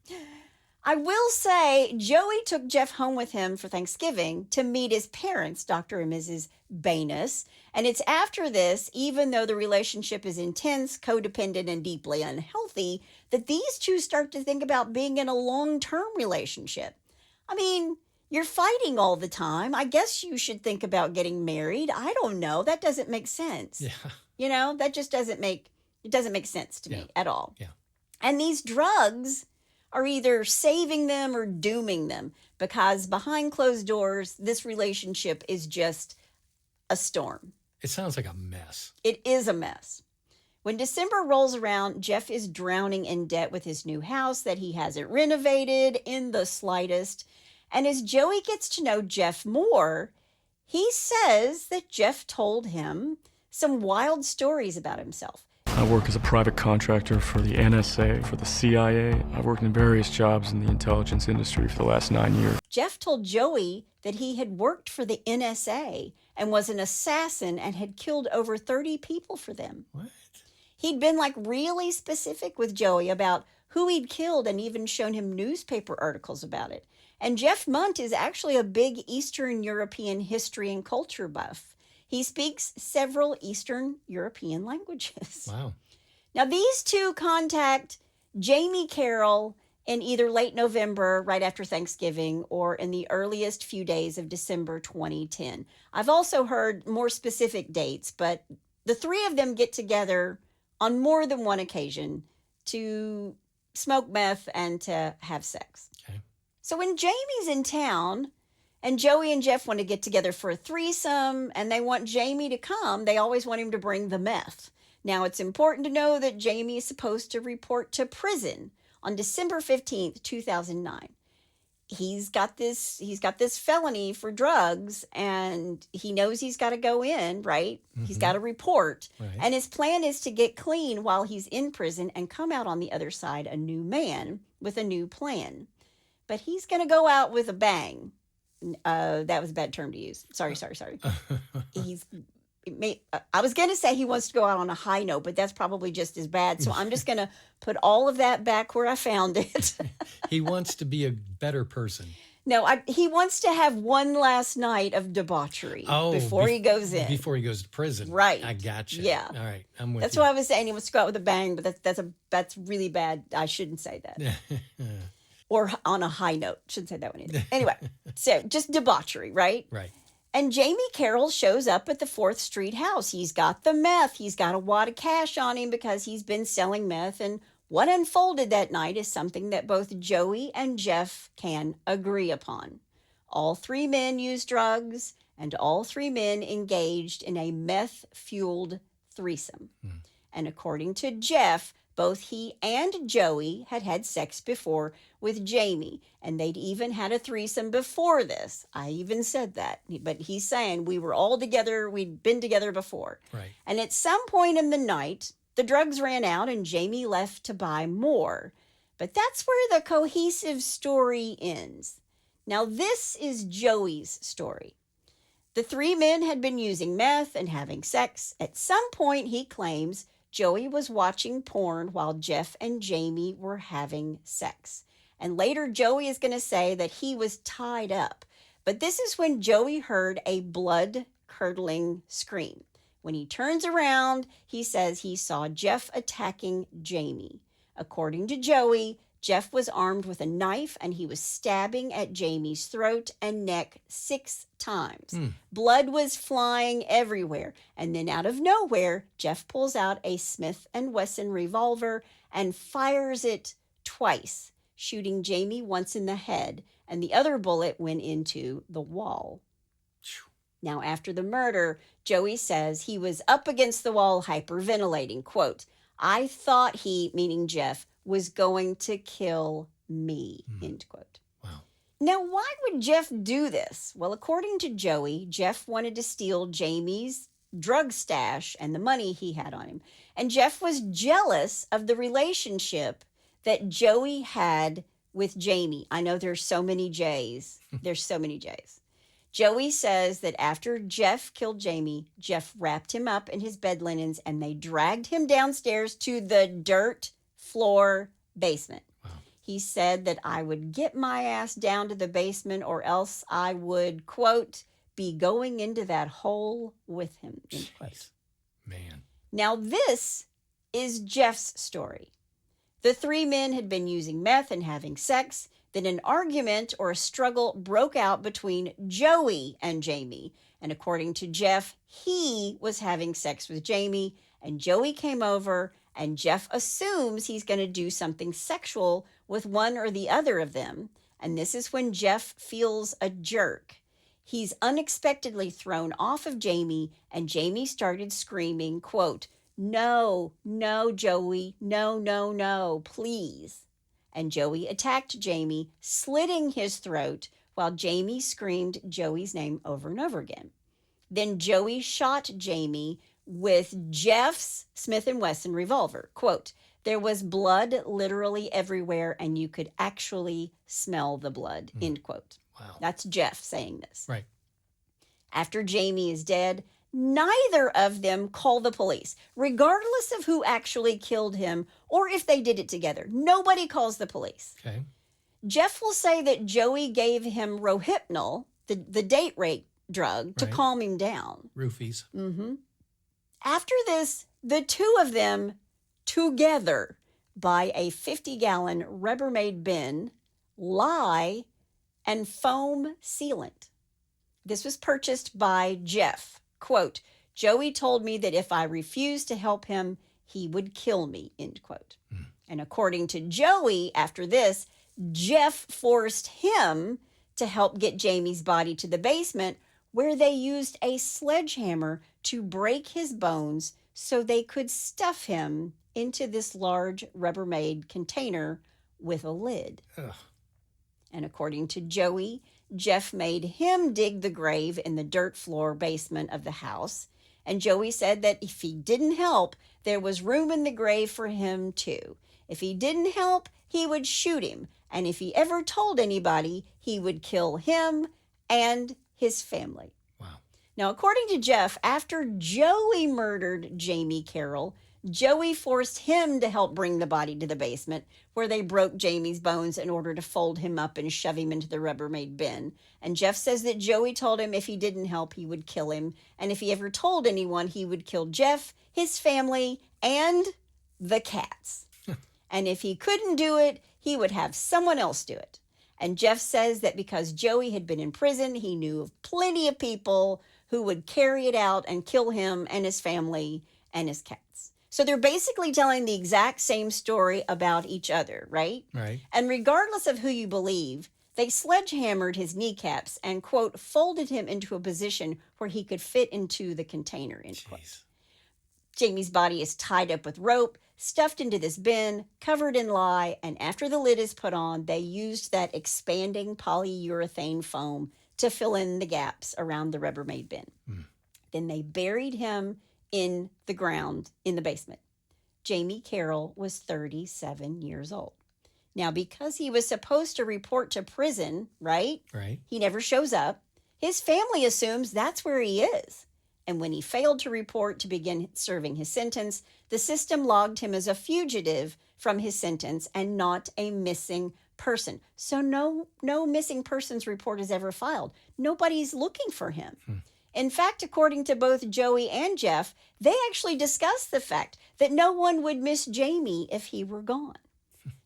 I will say Joey took Jeff home with him for Thanksgiving to meet his parents, Dr. and Mrs. Banis. And it's after this, even though the relationship is intense, codependent, and deeply unhealthy, that these two start to think about being in a long-term relationship. I mean, you're fighting all the time. I guess you should think about getting married. I don't know. That doesn't make sense. Yeah. You know, that just doesn't make sense to me at all. Yeah. And these drugs are either saving them or dooming them because behind closed doors, this relationship is just a storm. It sounds like a mess. It is a mess. When December rolls around, Jeff is drowning in debt with his new house that he hasn't renovated in the slightest. And as Joey gets to know Jeff more, he says that Jeff told him some wild stories about himself. I work as a private contractor for the NSA, for the CIA. I've worked in various jobs in the intelligence industry for the last 9 years. Jeff told Joey that he had worked for the NSA and was an assassin and had killed over 30 people for them. What? He'd been really specific with Joey about who he'd killed and even shown him newspaper articles about it. And Jeff Mundt is actually a big Eastern European history and culture buff. He speaks several Eastern European languages. Wow. Now, these two contact Jamie Carroll in either late November, right after Thanksgiving, or in the earliest few days of December 2010. I've also heard more specific dates, but the three of them get together on more than one occasion to smoke meth and to have sex. Okay. So when Jamie's in town and Joey and Jeff want to get together for a threesome and they want Jamie to come, they always want him to bring the meth. Now, it's important to know that Jamie is supposed to report to prison on December 15th, 2009. He's got this felony for drugs and he knows he's got to go in, right? Mm-hmm. He's got to report. Right. And his plan is to get clean while he's in prison and come out on the other side a new man with a new plan. But he's going to go out with a bang. That was a bad term to use. Sorry. I was going to say he wants to go out on a high note, but that's probably just as bad. So I'm just going to put all of that back where I found it. He wants to be a better person. No, he wants to have one last night of debauchery before he goes in. Before he goes to prison. Right. I gotcha. Yeah. All right. I'm with That's you. why I was saying he wants to go out with a bang, but that's really bad. I shouldn't say that. Or on a high note. Shouldn't say that one either. Anyway, so just debauchery, right? Right. And Jamie Carroll shows up at the 4th Street house. He's got the meth. He's got a wad of cash on him because he's been selling meth. And what unfolded that night is something that both Joey and Jeff can agree upon. All three men used drugs, and all three men engaged in a meth-fueled threesome. And according to Jeff, both he and Joey had had sex before with Jamie, and they'd even had a threesome before this. I even said that, but he's saying we were all together, we'd been together before. Right. And at some point in the night, the drugs ran out and Jamie left to buy more. But that's where the cohesive story ends. Now, this is Joey's story. The three men had been using meth and having sex. At some point, he claims Joey was watching porn while Jeff and Jamie were having sex. And later, Joey is going to say that he was tied up. But this is when Joey heard a blood-curdling scream. When he turns around, he says he saw Jeff attacking Jamie. According to Joey, Jeff was armed with a knife and he was stabbing at Jamie's throat and neck 6 times. Blood was flying everywhere. And then out of nowhere, Jeff pulls out a Smith & Wesson revolver and fires it twice, shooting Jamie once in the head, and the other bullet went into the wall. Now, after the murder, Joey says he was up against the wall hyperventilating. Quote, "I thought he," meaning Jeff, "was going to kill me," end quote. Wow. Now, why would Jeff do this? Well, according to Joey, Jeff wanted to steal Jamie's drug stash and the money he had on him. And Jeff was jealous of the relationship that Joey had with Jamie. I know there's so many J's. There's so many J's. Joey says that after Jeff killed Jamie, Jeff wrapped him up in his bed linens and they dragged him downstairs to the dirt floor basement. Wow. He said that I would get my ass down to the basement or else I would, quote, be going into that hole with him, end quote. Jeez. Man. Now this is Jeff's story. The three men had been using meth and having sex. Then an argument or a struggle broke out between Joey and Jamie. And according to Jeff, he was having sex with Jamie, and Joey came over, and Jeff assumes he's going to do something sexual with one or the other of them. And this is when Jeff feels a jerk. He's unexpectedly thrown off of Jamie, and Jamie started screaming, quote, "No, no, Joey, no, no, no, please." And Joey attacked Jamie, slitting his throat while Jamie screamed Joey's name over and over again. Then Joey shot Jamie with Jeff's Smith & Wesson revolver. Quote, "There was blood literally everywhere and you could actually smell the blood," end quote. Wow. That's Jeff saying this. Right. After Jamie is dead, neither of them call the police, regardless of who actually killed him or if they did it together. Nobody calls the police. Okay. Jeff will say that Joey gave him Rohypnol, the date rape drug, to Right. calm him down. Roofies. After this, the two of them together buy a 50-gallon Rubbermaid bin, lye, and foam sealant. This was purchased by Jeff. Quote, "Joey told me that if I refused to help him, he would kill me," end quote. And according to Joey, after this, Jeff forced him to help get Jamie's body to the basement, where they used a sledgehammer to break his bones so they could stuff him into this large Rubbermaid container with a lid. Ugh. And according to Joey, Jeff made him dig the grave in the dirt floor basement of the house. And Joey said that if he didn't help, there was room in the grave for him too. If he didn't help, he would shoot him. And if he ever told anybody, he would kill him and his family. Wow. Now, according to Jeff, after Joey murdered Jamie Carroll, Joey forced him to help bring the body to the basement, where they broke Jamie's bones in order to fold him up and shove him into the Rubbermaid bin. And Jeff says that Joey told him if he didn't help, he would kill him. And if he ever told anyone, he would kill Jeff, his family, and the cats. And if he couldn't do it, he would have someone else do it. And Jeff says that because Joey had been in prison, he knew of plenty of people who would carry it out and kill him and his family and his cats. So they're basically telling the exact same story about each other, right? Right. And regardless of who you believe, they sledgehammered his kneecaps and, quote, folded him into a position where he could fit into the container, end quote. Jeez. Jamie's body is tied up with rope, stuffed into this bin, covered in lye, and after the lid is put on, they used that expanding polyurethane foam to fill in the gaps around the Rubbermaid bin. Then they buried him in the ground in the basement. Jamie Carroll was 37 years old. Now, because he was supposed to report to prison, right? Right. He never shows up. His family assumes that's where he is. And when he failed to report to begin serving his sentence, the system logged him as a fugitive from his sentence and not a missing person. So no missing persons report is ever filed. Nobody's looking for him. In fact, according to both Joey and Jeff, they actually discussed the fact that no one would miss Jamie if he were gone.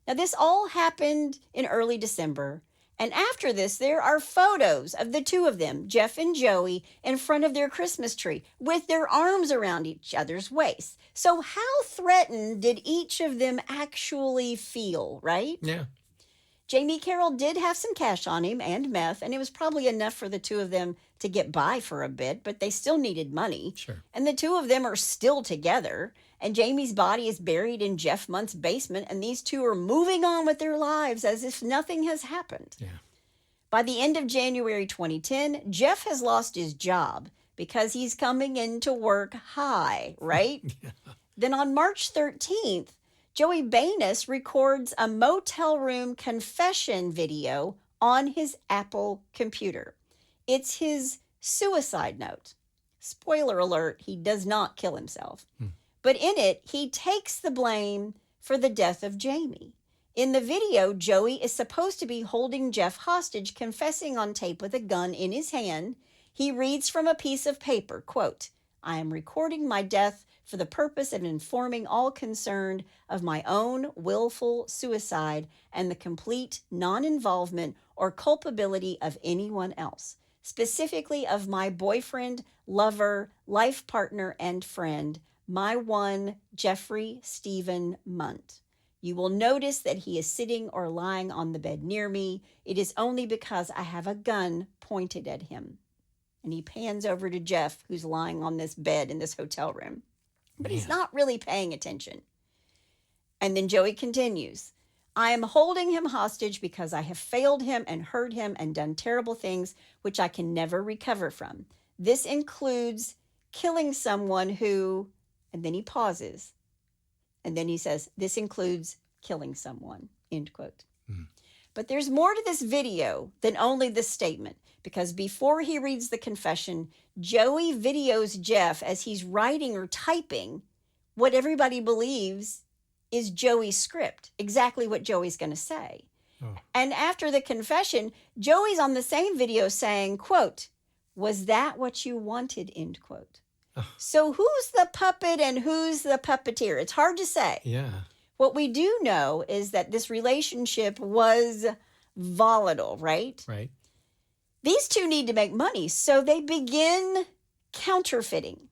Now, this all happened in early December. And after this, there are photos of the two of them, Jeff and Joey, in front of their Christmas tree with their arms around each other's waists. So how threatened did each of them actually feel, right? Yeah. Jamie Carroll did have some cash on him and meth, and it was probably enough for the two of them to get by for a bit, but they still needed money. Sure. And the two of them are still together, and Jamie's body is buried in Jeff Mundt's basement, and these two are moving on with their lives as if nothing has happened. Yeah. By the end of January 2010, Jeff has lost his job because he's coming into work high, right? Yeah. Then on March 13th, Joey Banis records a motel room confession video on his Apple computer. It's his suicide note. Spoiler alert, he does not kill himself. But in it, he takes the blame for the death of Jamie. In the video, Joey is supposed to be holding Jeff hostage, confessing on tape with a gun in his hand. He reads from a piece of paper, quote, "I am recording my death for the purpose of informing all concerned of my own willful suicide and the complete non-involvement or culpability of anyone else, specifically of my boyfriend, lover, life partner, and friend, my one, Jeffrey Stephen Mundt. You will notice that he is sitting or lying on the bed near me. It is only because I have a gun pointed at him." And he pans over to Jeff, who's lying on this bed in this hotel room. But he's not really paying attention. And then Joey continues, "I am holding him hostage because I have failed him and hurt him and done terrible things which I can never recover from. This includes killing someone who," and then he pauses. And then he says, "This includes killing someone," end quote. But there's more to this video than only this statement, because before he reads the confession, Joey videos Jeff as he's writing or typing what everybody believes is Joey's script, exactly what Joey's going to say. And after the confession, Joey's on the same video saying, quote, "Was that what you wanted?" end quote. So who's the puppet and who's the puppeteer? It's hard to say. Yeah. What we do know is that this relationship was volatile, right? Right. These two need to make money, so they begin counterfeiting.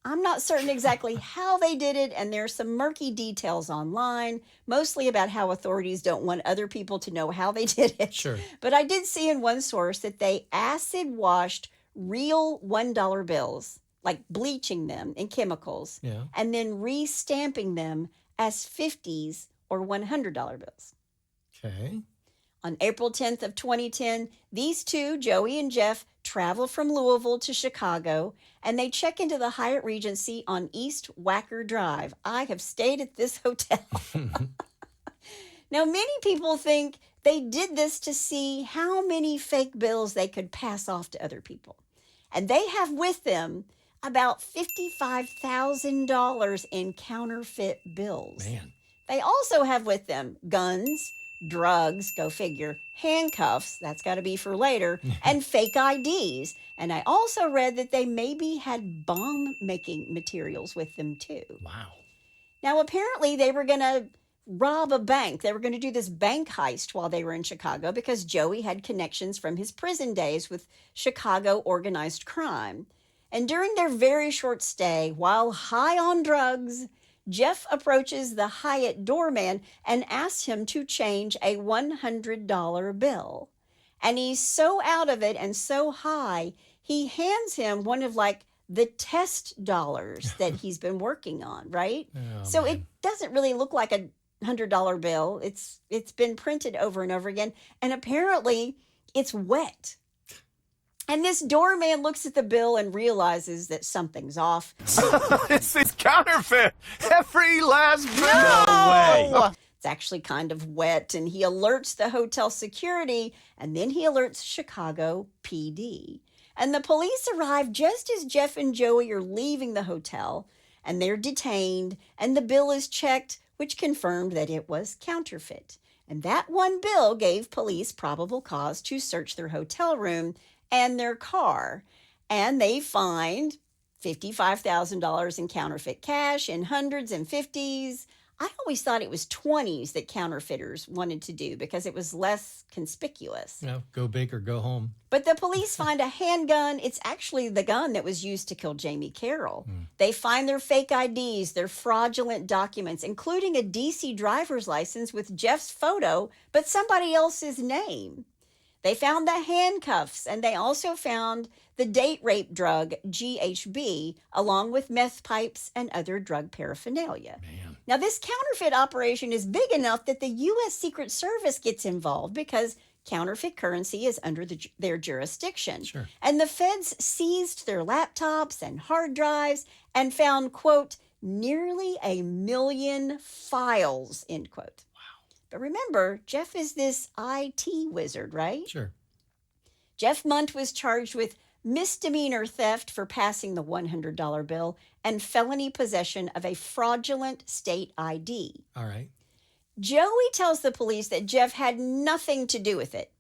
I'm not certain exactly how they did it, and there's some murky details online, mostly about how authorities don't want other people to know how they did it. Sure. But I did see in one source that they acid-washed real $1 bills, like bleaching them in chemicals, and then re-stamping them as 50s or $100 bills. Okay. On April 10th of 2010, these two, Joey and Jeff, travel from Louisville to Chicago, and they check into the Hyatt Regency on East Wacker Drive. I have stayed at this hotel. Now, many people think they did this to see how many fake bills they could pass off to other people. And they have with them about $55,000 in counterfeit bills. Man. They also have with them guns, drugs, go figure, handcuffs, that's got to be for later, and fake IDs. And I also read that they maybe had bomb-making materials with them too. Wow. Now, apparently they were going to rob a bank. They were going to do this bank heist while they were in Chicago because Joey had connections from his prison days with Chicago organized crime. And during their very short stay, while high on drugs, Jeff approaches the Hyatt doorman and asks him to change a $100 bill. And he's so out of it and so high, he hands him one of like the test dollars that he's been working on, right? So it doesn't really look like a $100 bill. It's been printed over and over again. And apparently it's wet. And this doorman looks at the bill and realizes that something's off. It's counterfeit. Every last bill. No way. It's actually kind of wet, and he alerts the hotel security, and then he alerts Chicago PD. And the police arrive just as Jeff and Joey are leaving the hotel, and they're detained, and the bill is checked, which confirmed that it was counterfeit. And that one bill gave police probable cause to search their hotel room and their car. And they find $55,000 in counterfeit cash and hundreds and fifties. I always thought it was 20s that counterfeiters wanted to do because it was less conspicuous. No, go big or go home. But the police find a handgun. It's actually the gun that was used to kill Jamie Carroll. They find their fake IDs, their fraudulent documents, including a DC driver's license with Jeff's photo, but somebody else's name. They found the handcuffs, and they also found the date rape drug GHB, along with meth pipes and other drug paraphernalia. Man. Now, this counterfeit operation is big enough that the U.S. Secret Service gets involved because counterfeit currency is under their jurisdiction. Sure. And the feds seized their laptops and hard drives and found, quote, nearly 1 million files, end quote. But remember, Jeff is this IT wizard, right? Sure. Jeff Mundt was charged with misdemeanor theft for passing the $100 bill and felony possession of a fraudulent state ID. All right. Joey tells the police that Jeff had nothing to do with it.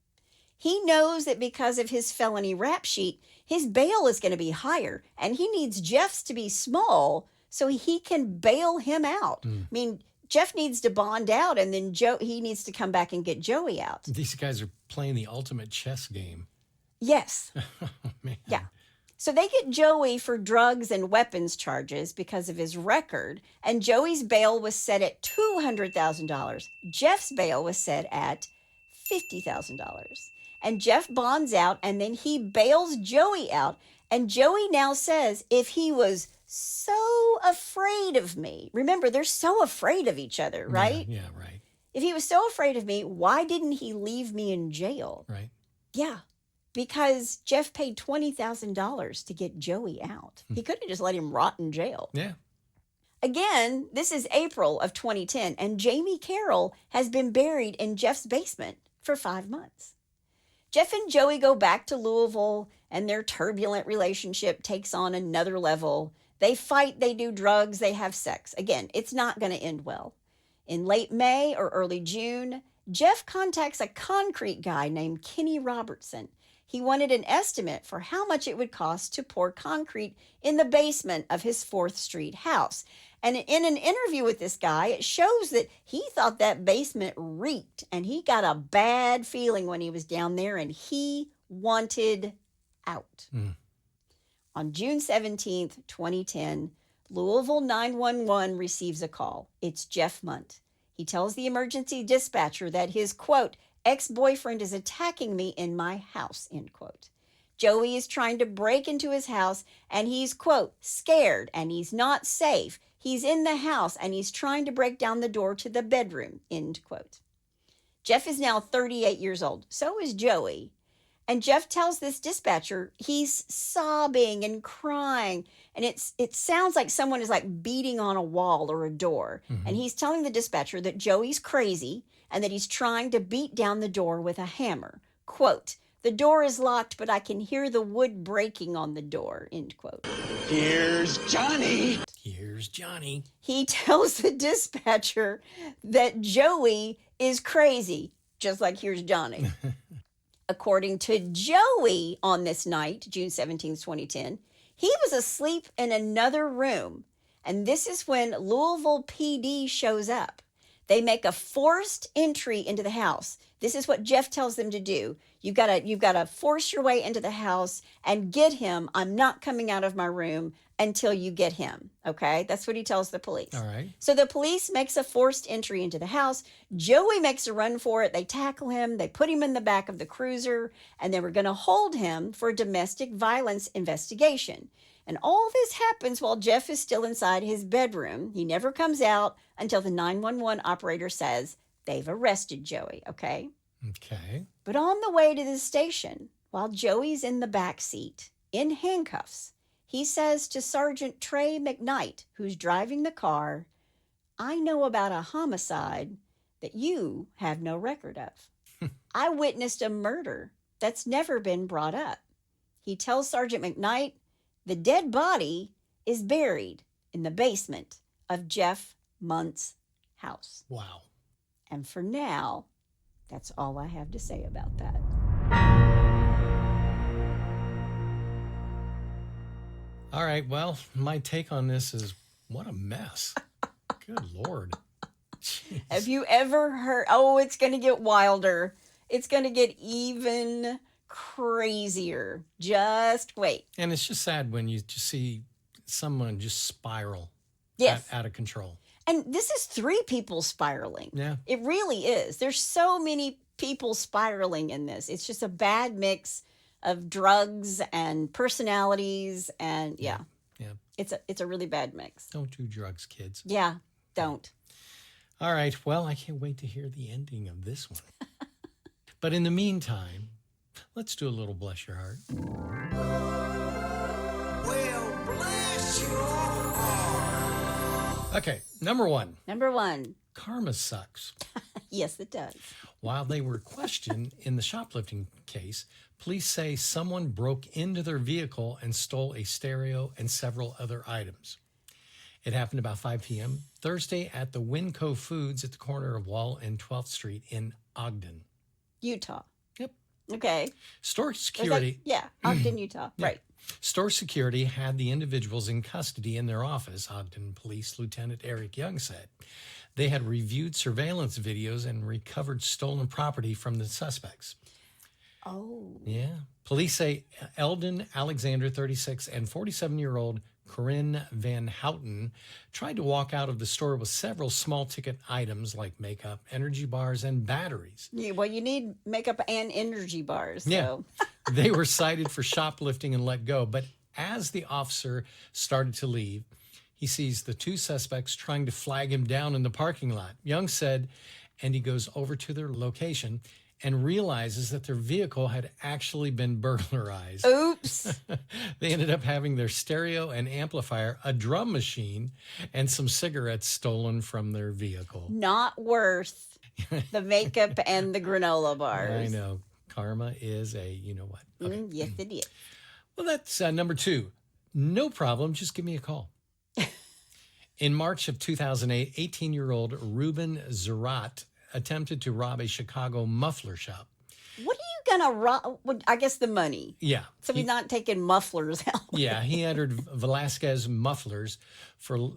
He knows that because of his felony rap sheet, his bail is going to be higher, and he needs Jeff's to be small so he can bail him out. I mean, Jeff needs to bond out, and then he needs to come back and get Joey out. These guys are playing the ultimate chess game. Yes. Oh, man. Yeah. So they get Joey for drugs and weapons charges because of his record, and Joey's bail was set at $200,000. Jeff's bail was set at $50,000. And Jeff bonds out, and then he bails Joey out, and Joey now says if he was so afraid of me, remember, they're so afraid of each other, right? Yeah, right. If he was so afraid of me, why didn't he leave me in jail? Right. Yeah, because Jeff paid $20,000 to get Joey out. He could have just let him rot in jail. Yeah. Again, this is April of 2010, and Jamie Carroll has been buried in Jeff's basement for 5 months. Jeff and Joey go back to Louisville, and their turbulent relationship takes on another level. They fight, they do drugs, they have sex. Again, it's not going to end well. In late May or early June, Jeff contacts a concrete guy named Kenny Robertson. He wanted an estimate for how much it would cost to pour concrete in the basement of his 4th Street house. And in an interview with this guy, it shows that he thought that basement reeked, and he got a bad feeling when he was down there, and he wanted out. On June 17th, 2010, Louisville 911 receives a call. It's Jeff Mundt. He tells the emergency dispatcher that his, quote, ex-boyfriend is attacking me in my house, end quote. Joey is trying to break into his house, and he's, quote, scared, and he's not safe. He's in the house, and he's trying to break down the door to the bedroom, end quote. Jeff is now 38 years old. So is Joey. And Jeff tells this dispatcher he's sobbing and crying, and it sounds like someone is like beating on a wall or a door. And he's telling the dispatcher that Joey's crazy and that he's trying to beat down the door with a hammer. Quote, the door is locked, but I can hear the wood breaking on the door, end quote. Here's Johnny. Here's Johnny. He tells the dispatcher that Joey is crazy, just like here's Johnny. According to Joey on this night, June 17th, 2010, he was asleep in another room. And this is when Louisville PD shows up. They make a forced entry into the house. This is what Jeff tells them to do. You've got to force your way into the house and get him. I'm not coming out of my room until you get him. Okay? That's what he tells the police. All right. So the police makes a forced entry into the house. Joey makes a run for it. They tackle him. They put him in the back of the cruiser, and they were going to hold him for a domestic violence investigation. And all this happens while Jeff is still inside his bedroom. He never comes out until the 911 operator says they've arrested Joey, okay? Okay. But on the way to the station, while Joey's in the back seat, in handcuffs, he says to Sergeant Trey McKnight, who's driving the car, I know about a homicide that you have no record of. I witnessed a murder that's never been brought up. He tells Sergeant McKnight the dead body is buried in the basement of Jeff Mundt's house. Wow. And for now, that's all I have to say about that. All right. Well, my take on this is what a mess. Good Lord. Jeez. Have you ever heard? Oh, it's going to get wilder. It's going to get even crazier. Just wait. And it's just sad when you just see someone just spiral out of control. And this is 3 people spiraling. Yeah. It really is. There's so many people spiraling in this. It's just a bad mix of drugs and personalities and yeah. It's a really bad mix. Don't do drugs, kids. Yeah, don't. All right. Well, I can't wait to hear the ending of this one. But in the meantime, let's do a little Bless Your Heart. Well, bless your heart. Okay, number 1. Number 1. Karma sucks. Yes, it does. While they were questioned in the shoplifting case, police say someone broke into their vehicle and stole a stereo and several other items. It happened about 5 p.m. Thursday at the Winco Foods at the corner of Wall and 12th Street in Ogden, Utah. Yep. Okay. Store security. Ogden, Utah. Yeah. Right. Store security had the individuals in custody in their office, Ogden Police Lieutenant Eric Young said. They had reviewed surveillance videos and recovered stolen property from the suspects. Oh. Yeah. Police say Eldon Alexander, 36, and 47-year-old Corinne Van Houten tried to walk out of the store with several small-ticket items like makeup, energy bars, and batteries. Yeah, well, you need makeup and energy bars. So. Yeah. They were cited for shoplifting and let go. But as the officer started to leave, he sees the 2 suspects trying to flag him down in the parking lot. Young said, and he goes over to their location and realizes that their vehicle had actually been burglarized. Oops. They ended up having their stereo and amplifier, a drum machine, and some cigarettes stolen from their vehicle. Not worth the makeup and the granola bars. I know. Karma is a you-know-what. Okay. Yes, it is. Well, that's number 2. No problem. Just give me a call. In March of 2008, 18-year-old Ruben Zerat attempted to rob a Chicago muffler shop. What are you going to rob? Well, I guess the money. Yeah. So he's not taking mufflers out. Yeah, he entered Velasquez Mufflers for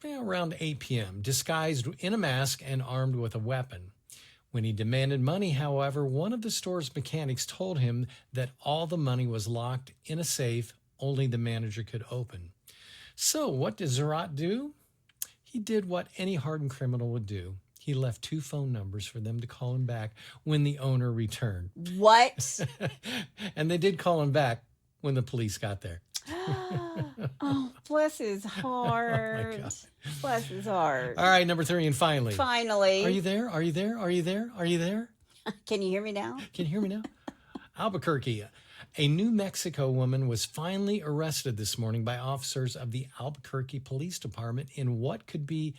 around 8 p.m., disguised in a mask and armed with a weapon. When he demanded money, however, one of the store's mechanics told him that all the money was locked in a safe only the manager could open. So what did Zerat do? He did what any hardened criminal would do. He left 2 phone numbers for them to call him back when the owner returned. What? And they did call him back when the police got there. Oh, bless his heart. Oh, my God. Bless his heart. All right, number 3 and finally. Finally. Are you there? Are you there? Are you there? Are you there? Can you hear me now? Can you hear me now? Albuquerque. A New Mexico woman was finally arrested this morning by officers of the Albuquerque Police Department in what could be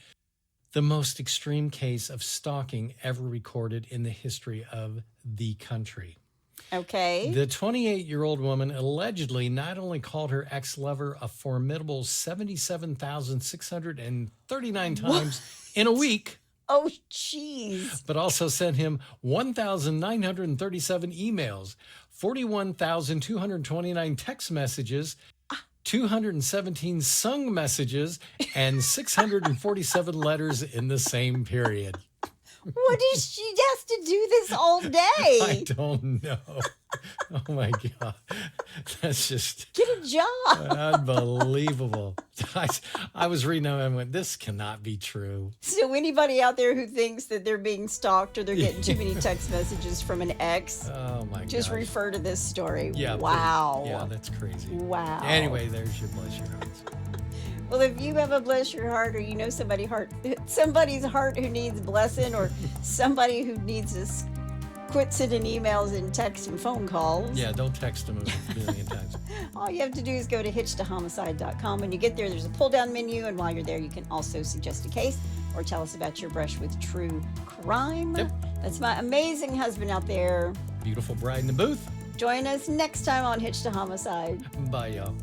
the most extreme case of stalking ever recorded in the history of the country. Okay. The 28-year-old woman allegedly not only called her ex-lover a formidable 77,639 times in a week, Oh, jeez. but also sent him 1,937 emails, 41,229 text messages, 217 sung messages, and 647 letters in the same period. What is she has to do this all day? I don't know. Oh my God. That's just Get a job. unbelievable. I was reading them and went, this cannot be true. So anybody out there who thinks that they're being stalked or they're getting too many text messages from an ex, Oh my God. just refer to this story. Yeah. Wow. Yeah, that's crazy. Wow. Anyway, there's your Bless Your Hearts. Well, if you have a bless your heart, or you know somebody's heart who needs blessing, or somebody who needs to quit sending emails and texts and phone calls. Yeah, don't text them a million times. All you have to do is go to hitchedtohomicide.com. When you get there, there's a pull-down menu, and while you're there, you can also suggest a case. or tell us about your brush with true crime. Yep. That's my amazing husband out there. Beautiful bride in the booth. Join us next time on Hitched to Homicide. Bye, y'all.